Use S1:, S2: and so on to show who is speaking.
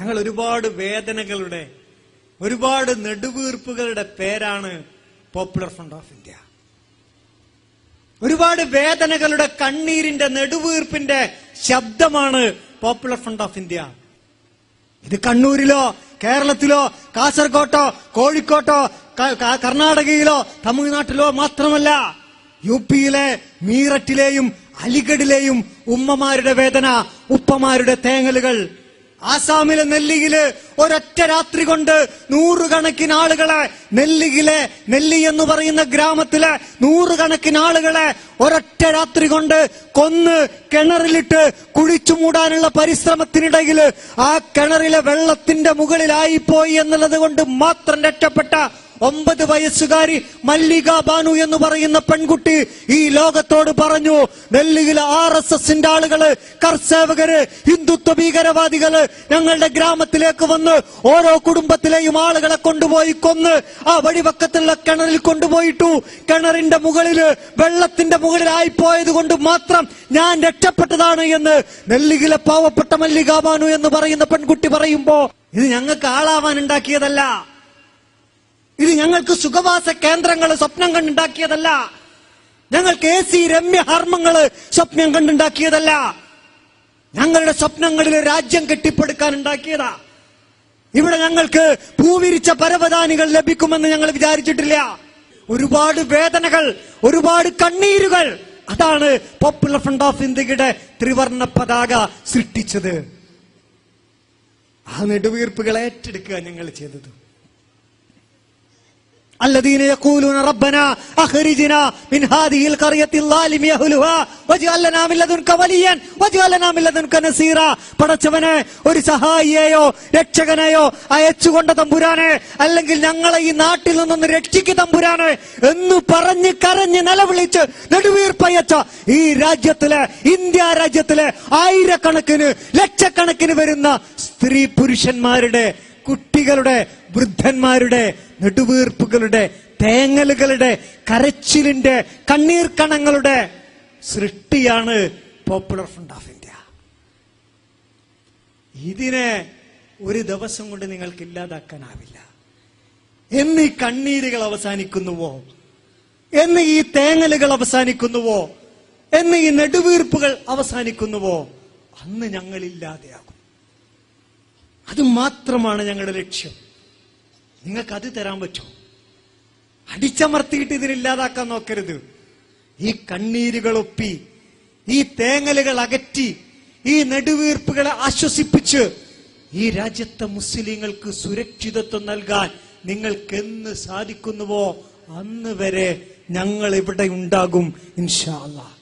S1: ഞങ്ങൾ ഒരുപാട് വേദനകളുടെ, ഒരുപാട് നെടുവീർപ്പുകളുടെ പേരാണ് പോപ്പുലർ ഫ്രണ്ട് ഓഫ് ഇന്ത്യ. ഒരുപാട് വേദനകളുടെ, കണ്ണീരിന്റെ, നെടുവീർപ്പിന്റെ ശബ്ദമാണ് പോപ്പുലർ ഫ്രണ്ട് ഓഫ് ഇന്ത്യ. ഇത് കണ്ണൂരിലോ കേരളത്തിലോ കാസർഗോട്ടോ കോഴിക്കോട്ടോ കർണാടകയിലോ തമിഴ്നാട്ടിലോ മാത്രമല്ല, യുപിയിലെ മീററ്റിലെയും അലിഗഡിലെയും ഉമ്മമാരുടെ വേദന, ഉപ്പമാരുടെ തേങ്ങലുകൾ, ആസാമിലെ നെല്ലിയില് ഒരൊറ്റ രാത്രി കൊണ്ട് 100 കണക്കിന് ആളുകളെ, നെല്ലി എന്ന് പറയുന്ന ഗ്രാമത്തിലെ 100 കണക്കിന് ആളുകളെ ഒരൊറ്റ രാത്രി കൊണ്ട് കൊന്ന് കിണറിലിട്ട് കുഴിച്ചു മൂടാനുള്ള പരിശ്രമത്തിനിടയിൽ ആ കിണറിലെ വെള്ളത്തിന്റെ മുകളിലായിപ്പോയി എന്നുള്ളത് കൊണ്ട് മാത്രം രക്ഷപ്പെട്ട 9 വയസ്സുകാരി മല്ലിക ബാനു എന്ന് പറയുന്ന പെൺകുട്ടി ഈ ലോകത്തോട് പറഞ്ഞു, ഡൽഹിയിലെ RSSന്റെ ആളുകള്, കർസേവകര്, ഹിന്ദുത്വ ഭീകരവാദികള് ഞങ്ങളുടെ ഗ്രാമത്തിലേക്ക് വന്ന് ഓരോ കുടുംബത്തിലെയും ആളുകളെ കൊണ്ടുപോയി കൊന്ന് ആ വഴിവക്കത്തുള്ള കിണറിൽ കൊണ്ടുപോയിട്ടു. കിണറിന്റെ മുകളില്, വെള്ളത്തിന്റെ മുകളിലായിപ്പോയത് കൊണ്ട് മാത്രം ഞാൻ രക്ഷപ്പെട്ടതാണ് എന്ന് ഡൽഹിയിലെ പാവപ്പെട്ട മല്ലിക ബാനു എന്ന് പറയുന്ന പെൺകുട്ടി പറയുമ്പോ, ഇത് ഞങ്ങൾക്ക് ആളാവാൻ ഉണ്ടാക്കിയതല്ല, ഇത് ഞങ്ങൾക്ക് സുഖവാസ കേന്ദ്രങ്ങൾ സ്വപ്നം കണ്ടുണ്ടാക്കിയതല്ല, ഞങ്ങൾക്ക് AC രമ്യ ഹർമ്മങ്ങള് സ്വപ്നം കണ്ടുണ്ടാക്കിയതല്ല, ഞങ്ങളുടെ സ്വപ്നങ്ങളിൽ രാജ്യം കെട്ടിപ്പടുക്കാൻ ഉണ്ടാക്കിയതാ. ഇവിടെ ഞങ്ങൾക്ക് പൂവിരിച്ച പരവതാനികൾ ലഭിക്കുമെന്ന് ഞങ്ങൾ വിചാരിച്ചിട്ടില്ല. ഒരുപാട് വേദനകൾ, ഒരുപാട് കണ്ണീരുകൾ, അതാണ് പോപ്പുലർ ഫ്രണ്ട് ഓഫ് ഇന്ത്യയുടെ ത്രിവർണ്ണ പതാക സൃഷ്ടിച്ചത്. ആ നെടുവീർപ്പുകൾ ഏറ്റെടുക്കുക ഞങ്ങൾ ചെയ്തത്. الذين يقولون ربنا اخرجنا من هذه القريه الظالم اهلها واجعل لنا من لدنك وليا واجعل لنا من لدنك نصيرا. പടച്ചവനെ, ഒരു സഹായിയെയോ രക്ഷകനെയോ അയച്ചുകൊണ്ട തമ്പുരാനെ, അല്ലെങ്കിൽ ഞങ്ങളെ ഈ നാട്ടിൽ നിന്നൊന്ന് രക്ഷിക്കു തമ്പുരാനെ എന്ന് പറഞ്ഞ് കരഞ്ഞ് നിലവിളിച്ച് നെടുവീർപ്പയച്ച ഈ രാജ്യത്തിലെ, ഇന്ത്യ രാജ്യത്തിലെ ആയിരക്കണക്കിന് ലക്ഷക്കണക്കിന് വരുന്ന സ്ത്രീ പുരുഷന്മാരുടെ, കുട്ടികളുടെ, വൃദ്ധന്മാരുടെ നെടുവീർപ്പുകളുടെ, തേങ്ങലുകളുടെ, കരച്ചിലിന്റെ, കണ്ണീർ കണങ്ങളുടെ സൃഷ്ടിയാണ് പോപ്പുലർ ഫ്രണ്ട് ഓഫ് ഇന്ത്യ. ഇതിനെ ഒരു ദിവസം കൊണ്ട് നിങ്ങൾക്ക് ഇല്ലാതാക്കാനാവില്ല. എന്ന് ഈ കണ്ണീരുകൾ അവസാനിക്കുന്നുവോ, എന്ന് ഈ തേങ്ങലുകൾ അവസാനിക്കുന്നുവോ, എന്ന് ഈ നെടുവീർപ്പുകൾ അവസാനിക്കുന്നുവോ, അന്ന് ഞങ്ങൾ ഇല്ലാതെയാകും. അത് മാത്രമാണ് ഞങ്ങളുടെ ലക്ഷ്യം. നിങ്ങൾക്ക് അത് തരാൻ പറ്റുമോ? അടിച്ചമർത്തിയിട്ട് ഇതിനില്ലാതാക്കാൻ നോക്കരുത്. ഈ കണ്ണീരുകൾ ഒപ്പി, ഈ തേങ്ങലുകൾ അകറ്റി, ഈ നെടുവീർപ്പുകളെ ആശ്വസിപ്പിച്ച് ഈ രാജ്യത്തെ മുസ്ലിങ്ങൾക്ക് സുരക്ഷിതത്വം നൽകാൻ നിങ്ങൾക്ക് എന്ന് സാധിക്കുന്നുവോ അന്ന് വരെ ഞങ്ങൾ ഇവിടെ ഉണ്ടാകും ഇൻഷാ അല്ലാഹ്.